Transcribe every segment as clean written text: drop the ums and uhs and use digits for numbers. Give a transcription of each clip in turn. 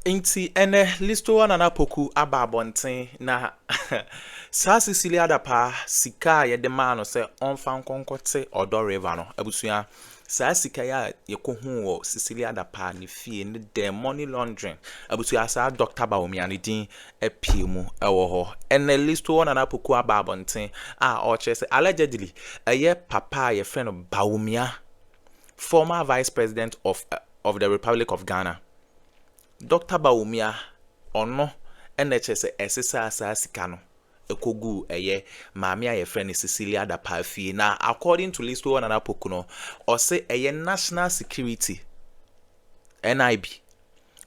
Inti ene listo wana na poku aba abonten na sa Cecilia dapa sika ye de ma no se onfa nkonkote odo river no abusua sa sika ya ye kohu wo Cecilia dapa ni fie ni de money laundering abusua sa Dr. Bawumia ni din epiemu ewo ho ene listo wana na poku aba abonten o chese allegedly eye papa ye friend of Bawumia, former vice president of the Republic of Ghana. Dr. Bawumia ono NHS esesa asasika no ekogu eye maami aye friend Cecilia dapa fie na according to list one anapoku no o se eye national security NIB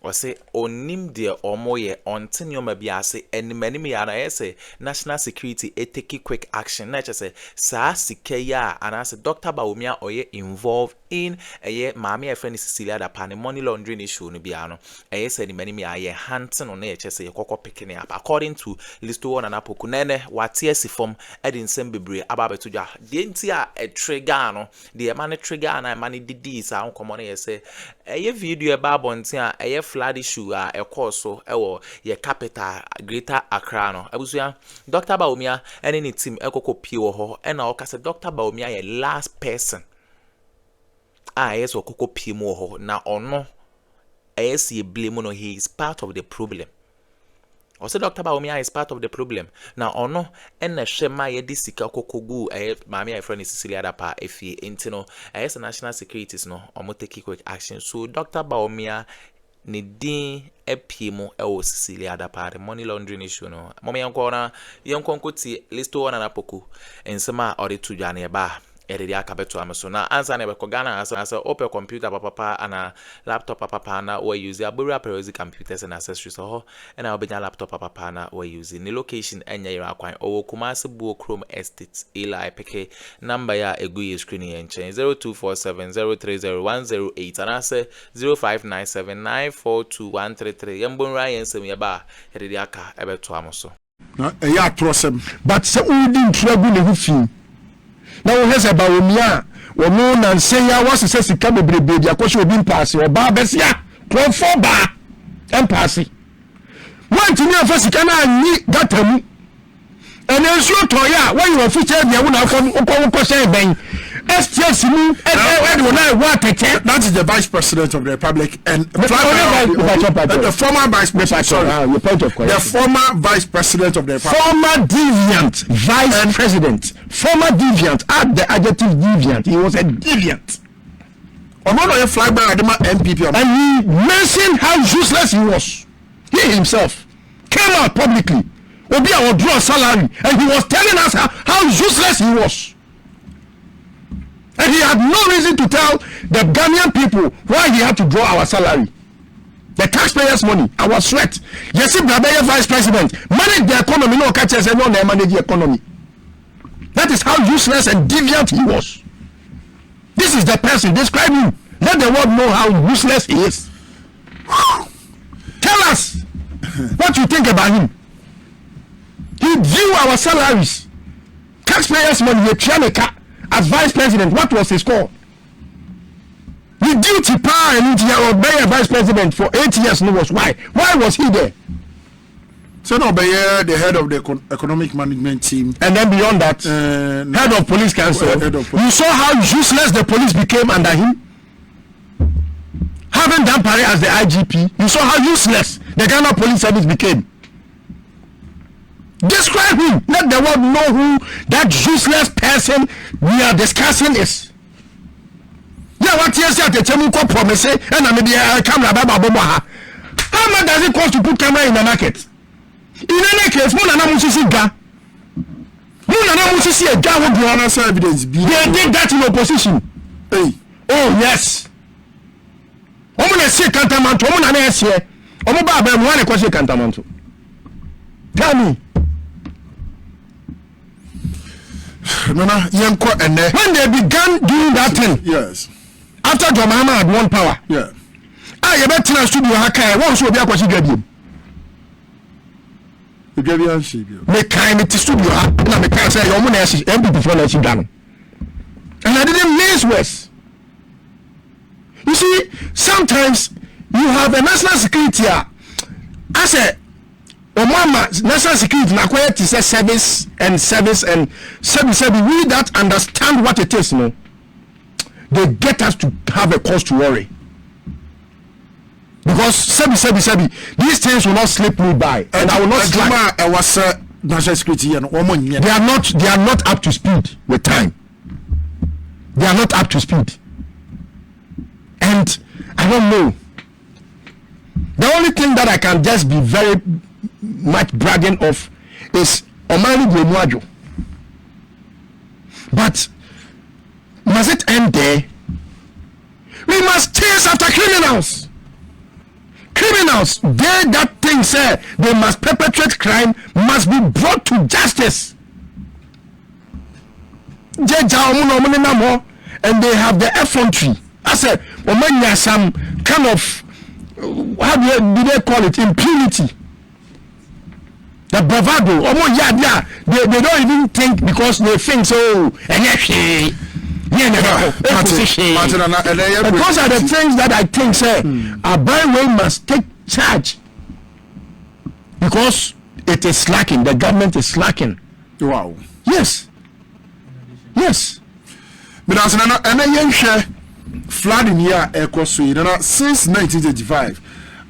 o se onim de omoye ontinioma bi ase enimani ya na ese national security take quick action na chese sa sika ya anase Dr. Bawumia oye involved in eye maami aye friend Cecilia dapa ne money laundering issue no bia no eye se enimani aye hunting on na chese ye kokko picking up according to list one anapoku nene wate asifom edin sembebre ababetudwa de nti a trigger no de man trigger na man didi sa nkomo na ye se eye video e ba bonten a eye flood issue a ekoso ewo ye capital Greater Accra no abusua Dr. Bawumia ene ni team ekoko pie wo ho ena o ka se Dr. Bawumia ye last person yes okoko pie mo ho na ono yes ye blame no, he is part of the problem. Also Dr. Bawumia is part of the problem. Na ono ena shema ye di sika kokogu maami aye friend Cecilia dapa efie intino yes national securities no omo take quick action. So Dr. Bawumia ni din epiemu ewo Cecilia dapa the money laundering issue no mama yanko ti listo wana na poku ensema ori tudwa na ba eredi akabeto ameso na ansa na beko Ghana asa open computer papa ana laptop papa na we use abura periodic computers and accessories ho na obenya laptop papa na we use ni location enya yira akwan owo Kumasi Buo Chrome Estate Eli peke number ya egu ye screen yen chen 0247030108 and ase 0597942133 yembonra yensem ye ba eredi aka ebeto ameso na ya trosem but se udi ntragu ne hu fi na wo hese Bawumia wo no na nse ya wasese sika bebrebe dia kwose obi mpaase oba besia profo ba empaase wantini afa sika na anyi gatamu ene nsuo toya when you future dia wo na ukọ share ben STS mu that is the vice president of the republic and the former vice president your point of question. The former vice president of the republic, former deviant vice president, former deviant, add the adjective deviant, he was a deviant. Omono flag by Adama NPP and he mentioned how useless he was. He himself came out publicly obi our draw salary and he was telling us how useless he was. And he had no reason to tell the Ghanaian people why he had to draw our salary. The taxpayers' money, our sweat. Yes, Brabeye vice president manage the economy, no catches and no manage the economy. That is how useless and deviant he was. This is the person, describe him. Let the world know how useless he is. Tell us what you think about him. He drew our salaries. Taxpayers' money, as vice president, what was his call? The duty power and obey vice president for 8 years. No, was why? Why was he there? So no, the head of the economic management team, and then beyond that, head of police council. You saw how useless the police became under him. Having done Paris as the IGP, you saw how useless the Ghana Police Service became. Describe him. Let the world know who that useless person we are discussing is. Yeah, what you say at the Chemuko promise and maybe a camera baba. How much does it cost to put camera in the market? In any case, Muna Musisi ga. Muna Musisi a ga would be honest evidence. They did that in opposition. Hey. Oh yes. Omuna say Cantamanto, Omuna here. Omuba be one question Cantamanto. Tell me. Nana, and when they began doing that thing, yes, after Mahama had won power, yeah, I bet you studio haka once will be a question gabi. The gabi she me kind it studio na me can say your money is NPP for let you down. And I didn't miss worse. You see, sometimes you have a national security I said, Omama, national security, na quiet is a service and service. We that understand what it is, no. They get us to have a cause to worry. Because these things will not slip me by, and I will not slack. National security and they are not up to speed with time. They are not up to speed, and I don't know. The only thing that I can just be very much bragging of is Omani Gwenuajo. But must it end there? We must chase after criminals. Criminals, they that thing say they must perpetrate crime, must be brought to justice. And they have the effrontery. I said, some kind of, how do they call it, impunity. The bravado, they don't even think, because they think so. Those are the things that I think, sir. Our byway must take charge, because it is slacking. The government is slacking. Wow. Yes. But as flood in here, since 1985,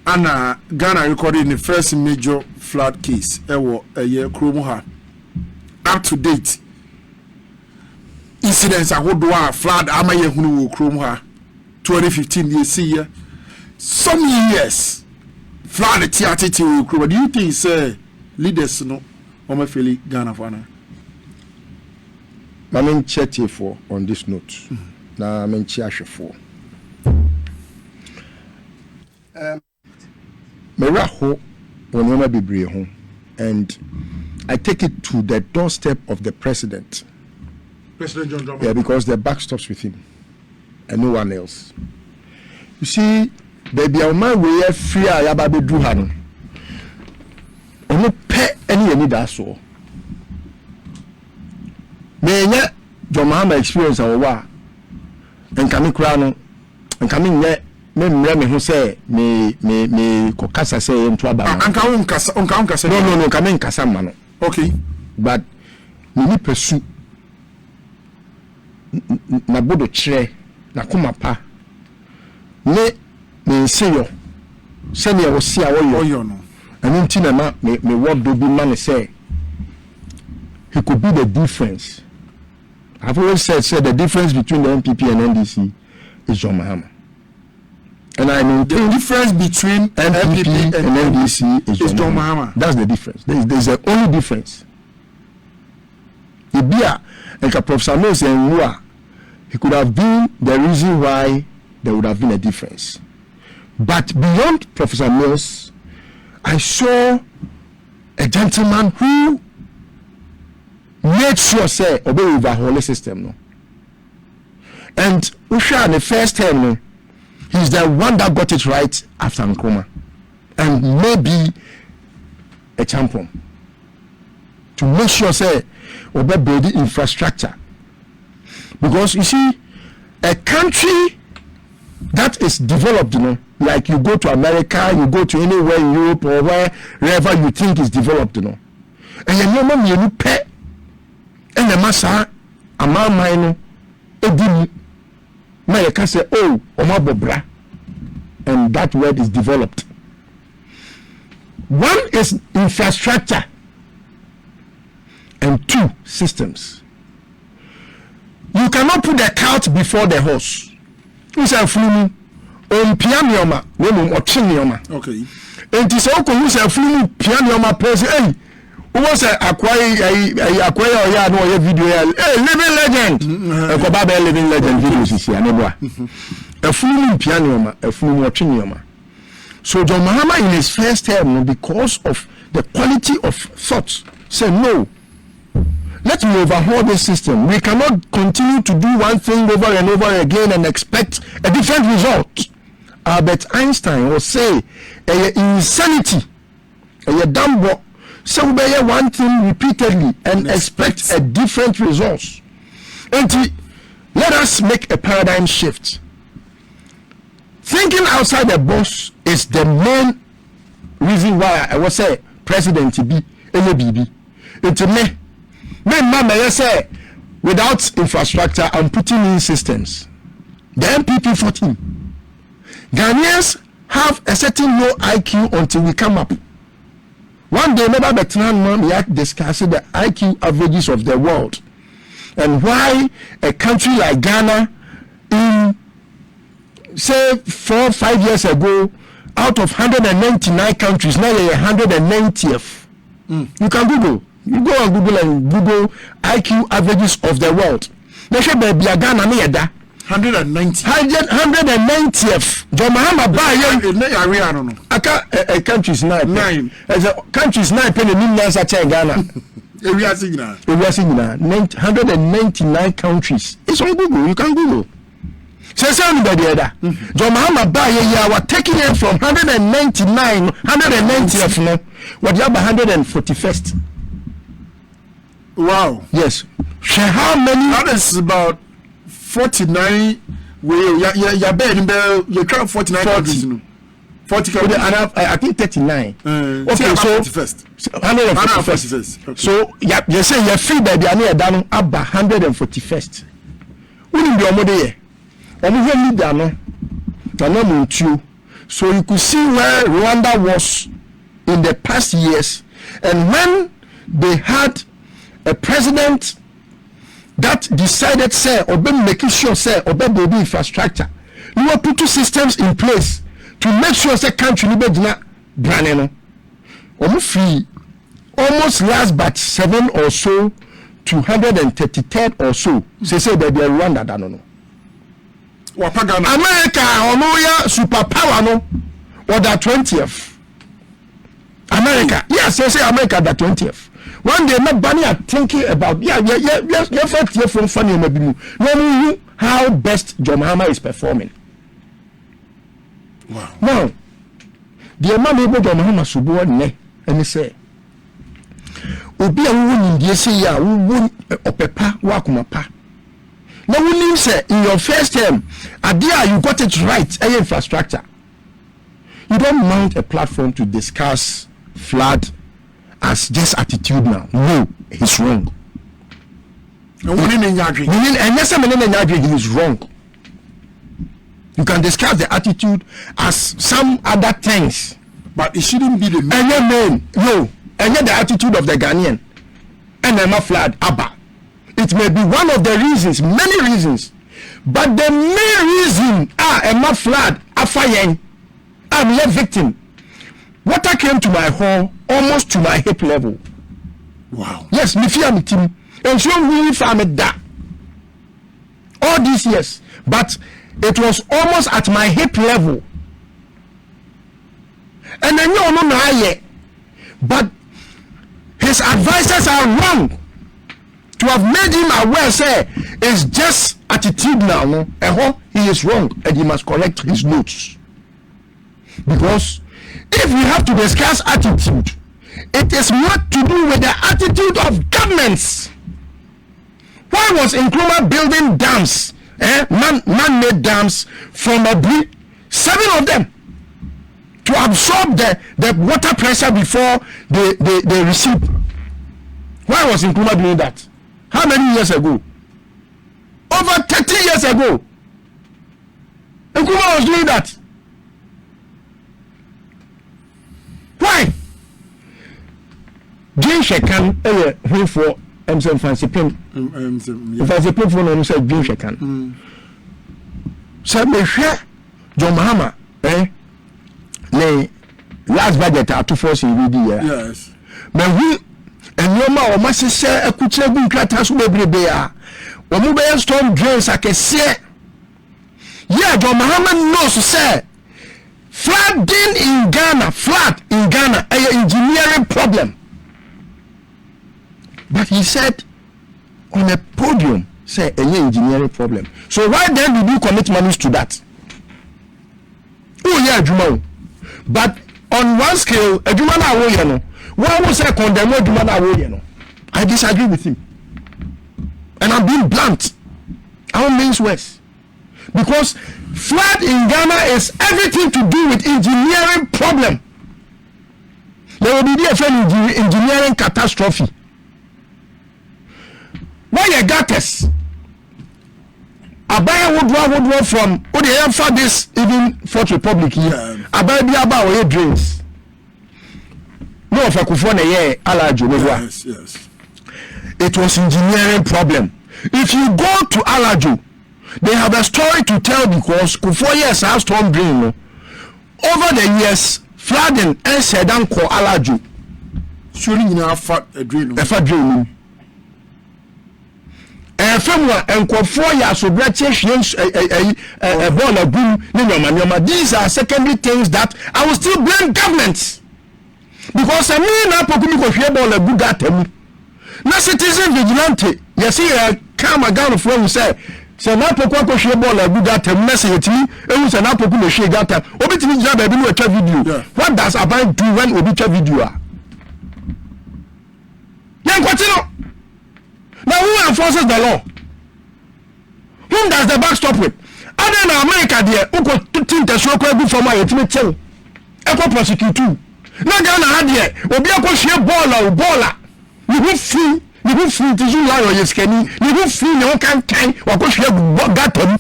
and Ghana recorded the first major flood case. A year up to date. Incidents I would do flood amaye hunu krom ha 2015 years here some years flood theater krom. Do you think say leaders no o feel Ghana fana mamen chat for on this note na men chia hwefo meraho onoma bebre ho, and I take it to the doorstep of the President John Dramani. Yeah, because the buck stops with him and no one else. You see, baby, our man we are free. I have a do hano. Ono pe any that so. Me nya John Mahama experience awa. And coming crown, and coming yet. Me who say me kokasa say into aba. Anka unkasa. No, coming kasa mano. Okay, but me pursue. Na bodo chere na kuma pa me nse yo se ne wo sia wo yo no and nti na ma me word do be man say he could be the difference. I've always said the difference between the NPP and NDC is John Mahama, and I mean the difference between NPP and NDC is John Mahama. That's the difference. There's the only difference. Ibia and Professor Mills and Wua, he could have been the reason why there would have been a difference. But beyond Professor Mills, I saw a gentleman who made sure say obey overhaul the system. No? And Usha, the first time, he's the one that got it right after Nkrumah, and maybe a champion to make sure say obey build infrastructure. Because you see, a country that is developed, you know, like you go to America, you go to anywhere in Europe or wherever you think is developed, you know, and you know, you pay, and the massa, a man, edim, may can say, oh, omabobra, and that word is developed. One is infrastructure, and two, systems. You cannot put the cart before the horse. You say flumu on pianioma, no ochinioma. Okay. And this oko you say flumu pianioma person. Hey, who was acquire ya no your video? Hey, living legend. A Kobabe living legend videos is here. A flumu pianioma, a flumu ochinioma. So John Mahama in his first term, because of the quality of thought, said no. Let me overhaul this system. We cannot continue to do one thing over and over again and expect a different result. Albert Einstein will say, insanity, dumbo, so we one thing repeatedly and expect a different result. And let us make a paradigm shift. Thinking outside the box is the main reason why why I was say president be BB. It's me mama say without infrastructure I'm putting in systems. The NPP 14. Ghanaians have a certain low IQ until we come up. One day, never better we are discussing the IQ averages of the world and why a country like Ghana, in say 4 or 5 years ago, out of 199 countries, now you're 190th. You can Google. You go on Google and Google IQ averages of the world. They should be Ghana near 190th. John Mahama a country's 9. As a country's 9 penny millions at Ghana. 199 countries. It's on Google. You can Google. So anybody other. John Mahama we're taking it from 199, 190th now. What you have 141st. Wow. Yes. How many? That is about 49. You're betting you count 49 countries. 40 countries. I think 39. Okay, so 141st. So you say you feel that they are near down about 141st. Wouldn't be a model. So you could see where Rwanda was in the past years, and when they had a president that decided say or be making sure say or be building infrastructure, you will put 2 systems in place to make sure say country ni be dina brane no free almost last but 7 or so 233rd or so say that they are Rwanda da no America ono ya superpower no or the 20th America yes say America the 20th. One day, nobody are thinking about from funny no how best John Mahama is performing. Wow. Now, the man able John Mahama subo ne and say, Obi a won in say ya won opepa wa kumapa. Now we say in your first term, Addo you got it right, infrastructure. You don't mount a platform to discuss flood as just attitude now. No, he's wrong. He is wrong. You can discuss the attitude as some other things, but it shouldn't be the main. No, and the attitude of the Ghanaian and Emma flood Abba. It may be one of the reasons, many reasons, but the main reason Emma flood Afayen. I'm a victim. Water came to my home almost to my hip level. Wow. Yes, me fear me team. And so we farmed that all these years, but it was almost at my hip level. And then you know yet, but his advisors are wrong to have made him aware. Say it's just attitude now. No, he is wrong, and he must correct his notes. Because if we have to discuss attitude, it is not to do with the attitude of governments. Why was Nkrumah building dams, man-made dams from a 7 of them, to absorb the water pressure before they receive? Why was Nkrumah doing that? How many years ago? Over 30 years ago. Nkrumah was doing that. Why? Jane Shekan, who for Msem Fancy Pim, Fancy Pim for himself, Jane Shekan. So, me share John Mahama, last budget at 2 force in year. Yes. But we, and your ma, or must say, a could say, we can't have every day. Or mobile storm drains, I can say, yeah, John Mahama knows to say. Flooding in Ghana, an engineering problem. But he said on a podium, say an engineering problem. So why then did you commit money to that? Oh yeah, Juma. But on one scale, a Juma na wo no. Why was I condemn Juma na wo no? I disagree with him. And I'm being blunt. I don't mean worse. Because flood in Ghana is everything to do with engineering problem. there will be a friend engineering catastrophe. Why you got us? Abaya would draw from what they have for this even Fourth Republic here. Abaya be about where drains. No, for Kufone, yeah, Alajo. Yes. It was engineering problem. If you go to Alajo, they have a story to tell because Kufo years have storm drain. No? Over the years, flooding and Sedan ko Alajo. Surely you know fat a drain. A fat drain. And these are secondary things that I will still blame governments because I mean now good at them. Now citizen vigilante, you see come again from say now poko share ball a good at them message it was an apple share that time. Obiti job a video. What does Appointee do when Obicha video? Now who enforces the law? Whom does the back stop with? Other than America there, who could think the show could be for my ultimate tell. Echo prosecute too. Now Ghana had here, will be a question baller. You will free to you lie or your skinny, you will free no can or push your got them.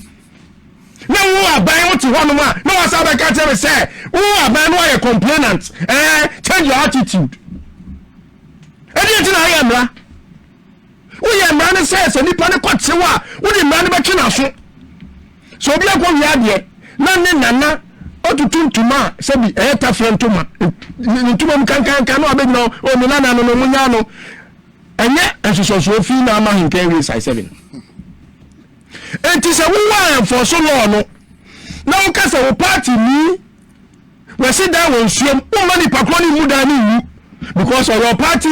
No, who are buying what you want to man. No, as I can't ever say, who are buying why a complainant? Change your attitude. Anything I am, lah. We are man says and nipa ne kwatse wa we the man be kina so so obi akọ wi ade na ne nana otutuntuma se bi eta frentuma ntuma mu kankan no abeg no o mi nana no munya no enye ensoso fi na ma hinkan we sai 7 enti se we wa for so law no na o ka se wo party ni we sit down won suam o ma ni pakro ni mu da ni because of your party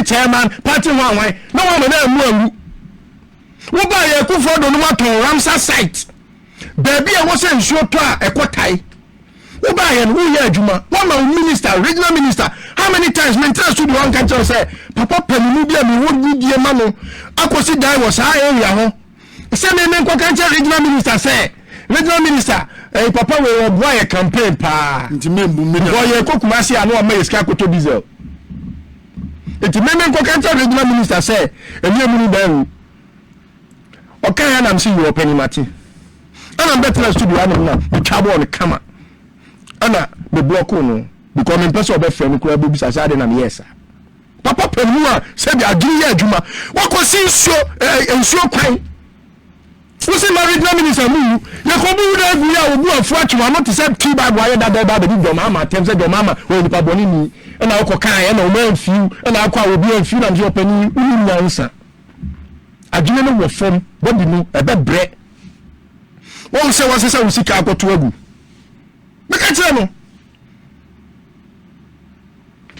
chairman, party one way. No one will know. Who buy a coup for the water Ramsar site? Baby, I wasn't sure to a quatai. Who buy and who hear Juma? One minister, regional minister. How many times mentors to the one country say, Papa Penubia, me would need dear mano. I could see that was our area. Same name, country regional minister say, regional minister. Hey, Papa will buy a campaign pa. Boy, you cook Masi and one may escape to diesel. It's a member country regional minister say, and you will be okay. And I'm seeing you opening Mati. And I'm better to the animal, the trouble on the camera. Anna, the block on becoming person of a friend who will be Sazad and yes. Papa Penua said, I give you a Juma. What was he so and so kind? Who say married no minister mu you come be that we are obu afuachi wa not say key bag why that be the Mahama tem say Mahama we nipa boni ni e na ko kan e na o man fiu e na akwa obi an fiu na je opani uni nyansa adwene no wo fom body no e be bre won say we sika akoto agu me ka tire no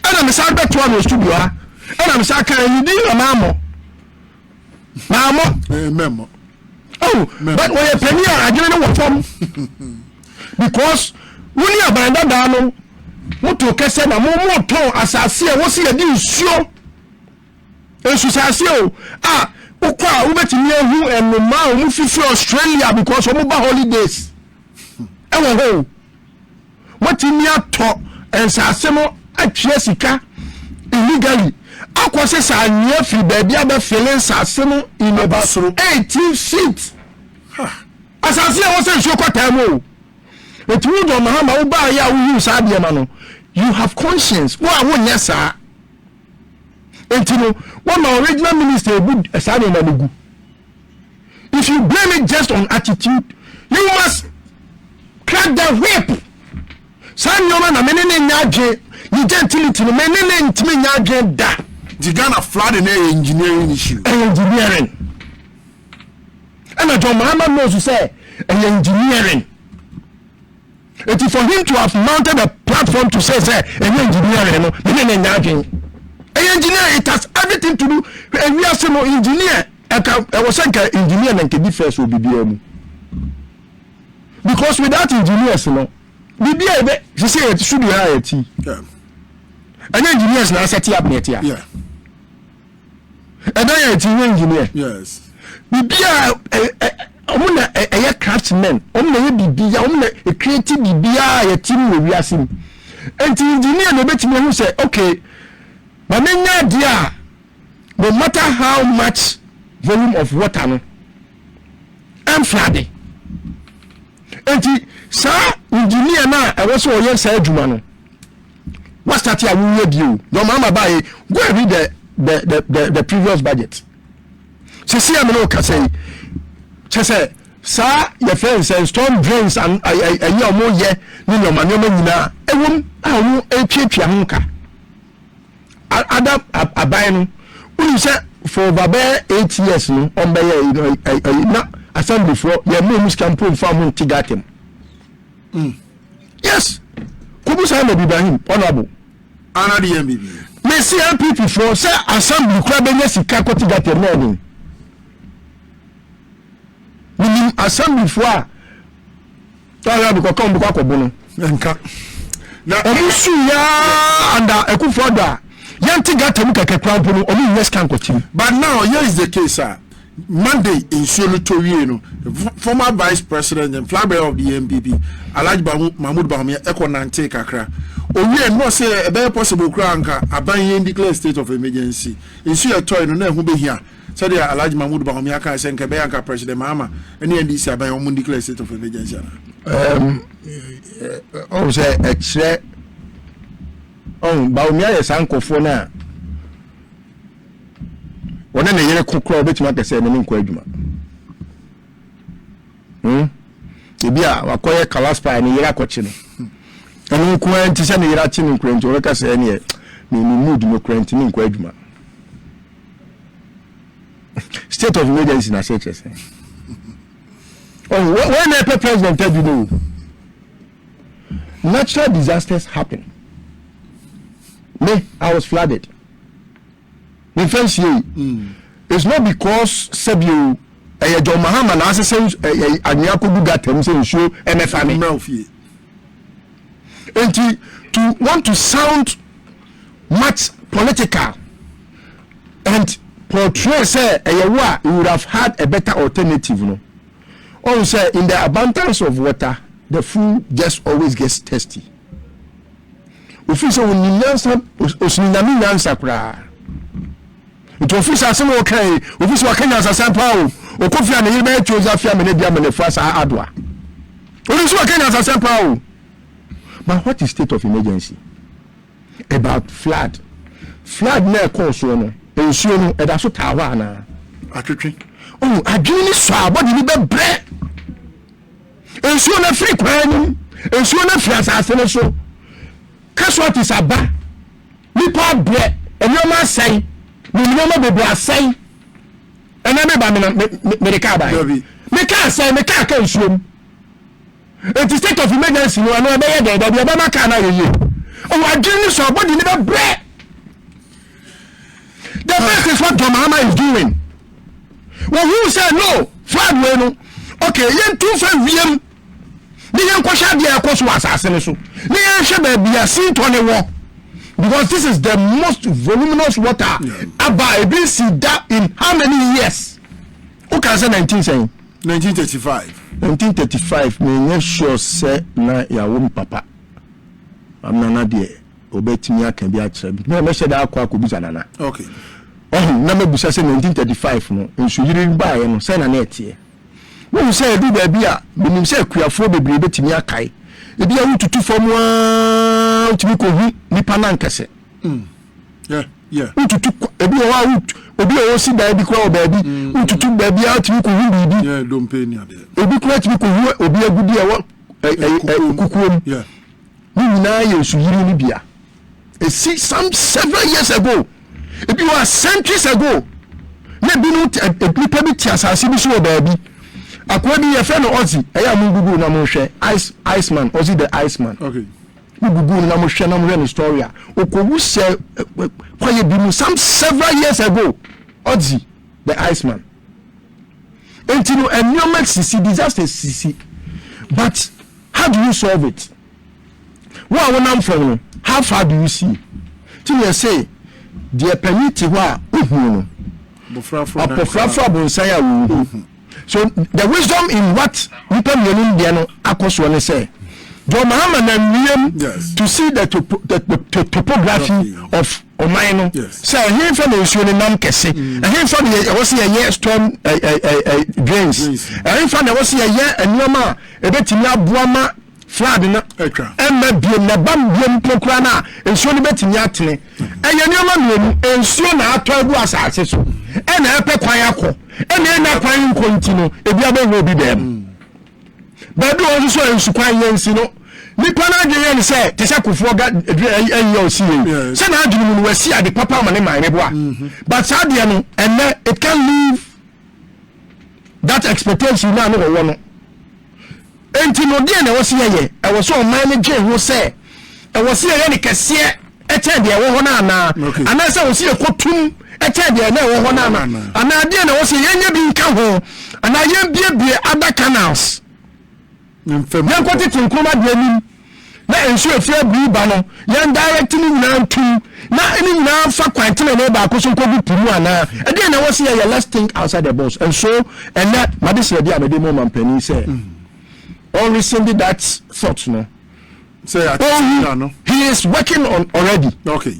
ana me sa beto no studio ha ana me sa kan yi di Mahama memo. Oh, but when you penny I didn't know what from because when you abandon down what to kese na more ton asase e wo se yedi nsuo ensusase ah ukwa ubetimi ehu enuma o mu fifi Australia because o mu ba holidays e wo ho what timi ato ensase mo atwe sika illegally akwose sa nya fi baby aba feeling sase no in about 18 feet asase e wo se nsuo kwata mo etu do Mahama wo ba ya wo use ade ma no you have conscience wo awon yesa entino one my original minister good asade na lugu if you blame it just on attitude you must crack the whip san yoma na menene nyaje you gentility no menene ntimi nyaje da the Ghana flood in engineering issue engineering and John Mahama knows to say engineering. It is for him to have mounted a platform to say engineering no engineer it has everything to do and we are saying engineer I was saying engineer and can first will be BNI because without engineers no BNI she say it should be IT and engineers now set up net yeah and then IT engineer yes omuna craftsmen omuna ye bibia omuna creative bibia ye team we wiasim And engineer no bet me who say, okay, but then dear, no matter how much volume of water no, I'm flooding. And sir, engineer now, I was so young, sir, Jumano. What start here will read you? Your mama buy go and read the previous budget. She see I'm no say. She say, sir, your friends say storm drains and I your more ye ni no man nyina. Ewum awu etwetwa honka. Ada abai no. When say for over 8 years no on be na assembly for your moves can prove farm tigatem. Yes. Kubu say no be Ibrahim honorable. Ana the NPP. Me see NPP for say assembly kwa benye sika kotigatem na ni. Minim assembly for tara bi kokon bi kwakobo no nka Na omusu ya anda ekufoda yantigatem keke krampo no omu yes kan kotim. But now here is the case, sir. Monday in Solo former Vice President and flag bearer of the NPP, Alhaji Mahmoud Bawumia, Nante kakra. We no say a very possible cranka, Aban declare state of emergency. In Sue a toy no who be here. So there Alhaji Mahmoud Bawumia can send Kebeanka President Mahama, and the NDC Aban declare state of emergency. Oh, say extra. Oh, Bawumia is uncle for now. One na yere kokro betima pese na nko adwuma ebia wakoye kalaspa na yere akoche no anu nko anti se na yere achi nko nti o ka se ne ni mood no krenti nko adwuma state of emergency na say chese oh when the president tell you no natural disasters happen. Me I was flooded. The first year, it's not because Sebio, John Mahama, na asese anyako do that him say show MFA Now fee. And to want to sound much political and portray say you would have had a better alternative, no. Also, in the abundance of water, the food just always gets tasty. If you say when you answer kra. It official some okay. Official Kenya as a sample. O kofi an yebe choose afia me dia me fasa Addo. Official Kenya as a sample. But what is state of emergency? About flood. Flood na cause no. Ensuo no e da so tawa na. Atwetwe. Oh, adwini so abodi ni be bre. Ensuo na free kwan. Ensuo na free asase no so. Casualties aba. Nipa bre. Enyoma say. Minimum be asay and I me ka ba me ka say me ka nsuom it is state of emergency no na be there be ba ka na ye o adwini so body ni be bre. The first is what Mahama is doing. Well, who said no flood we no okay yen too fa wiem ni yen kwasha dia kwaso asase ne so ni yen hwe ba bia sin to ne wo. Because this is the most voluminous water about been seen that in how many years? Who can say 1935. 1935. Me sure say na ya wom papa. I'm na there. Obetimi aka bi a kire. Me say that akwa kobuza nana. Okay. Oh, na me busa say 1935 no. Nso yiri ba ye no say na etie. When you say do ba bia, me say kuafo bebre betimi akai. Ebi a wututu famwa utimi ko hu nipa na nkese. Yeah. Ututu ebi o obi o si da ebi ko baabi ututu baabi a utimi ko hu bibi. Yeah, don't pay ni ade. Ebi ko utimi ko hu obi agudi e wo kukuom. Yeah. Ni na ye su yiri ni bia. See some several years ago. Ebi was centuries ago. Na bi no nipa bi ti asase bi so baabi. Akwa bi ye fe no Ozzy eya mu gugu na mo hwe Iceman Ozzy the Iceman. Okay. Gugu na mo hwe na mo re story a okowu se kwaye bi mu some several years ago Ozzy the Iceman. Entino environment sisi disaster sisi. But how do you solve it? What I want from how far do you see? Till you say the permit wa uhunu no. Bofrafra bonsaya wo. So the wisdom in what we can learn there no akoso ne say John Mahama na Yes. to see the topography of Omaino. Yes. So here from the issue in Nam Kese. And here from the was a year storm drains. And here from the was a year and Yama a bit in Buama flood in and maybe na bam bim pokrana and so bit in Yatne. And Yama and soon after was access. And I pay Quayako. And then I find continue if you will be there. But do also in Sukwans, you know. Nipa na adwene say te say kofo ga ayi see say na adwene mu wasi ade papa ma ne man ne boa but saa de no and it can leave that expectation na no wo no enti no de na wasi ye e wo so man ne gye ho say e wasi ye ne kese e che de wo ho na ana say wasi ye kotum e che de na wo ho na ana de na wasi ye nya bi nka ho ana ye bie other canals yan kwati tinkuma de nim na ensu efia biba no yan directly na tum na any na fa kwantene na ba ko so ko bi pumu ana e de na wose ya let's think outside the box and so and that madise de amede mo mampani say all recently that thought no say he is working on already. Okay,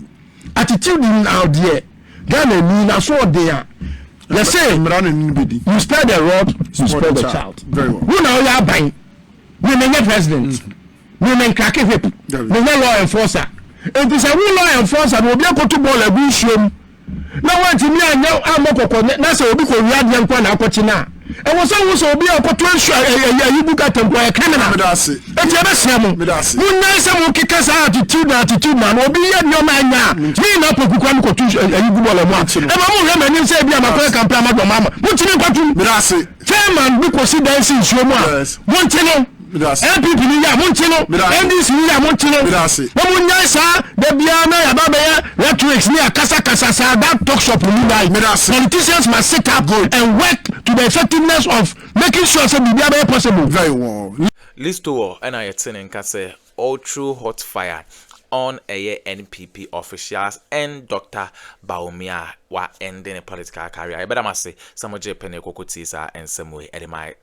Attitude now there Ghana ni na so there. Let's say you spare the rod, you spare the child. Very well. Who now you buying? We may president. We may crack whip. We may law enforcer. It is a law enforcer. We will be able to ball a bush. Now what me and now I'm not na say obi ko wiad yan kwa na akochina. E wo so obi akoto you book at a criminal. Me da se. E ti be sia mo. Me da se. Mun na say mo kika sa attitude man obi ye nyoma anya. Me na poku kwa ko tu you ball mo ati. E ma mo he mani say bia makwa campaign amado mama. Mo ti ni kwatu. Me da se. Chairman bi ko si dance show mo a. Mo ti no. NPP ni ya montino NDC ni ya montino mo munya sa de bia na ya baba ya rhetorics ni akasa sa that talk shop ni dai politicians must sit up and work to the effectiveness of making sure say bia be possible. Very well. Listo and I attend and say all true hot fire on a NPP officials and Dr. Bawumia wa ending a political career. I better must say some of Japan kokotisa and some way at my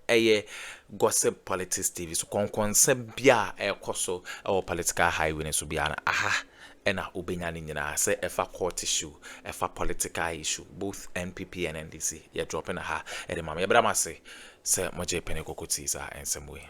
gossip politics TV so concept bia e koso or political highway so bia aha ena obenya nyina say efa court issue efa political issue both NPP and NDC ya dropping aha at the mama. I better must say mo Japan kokotisa and some way.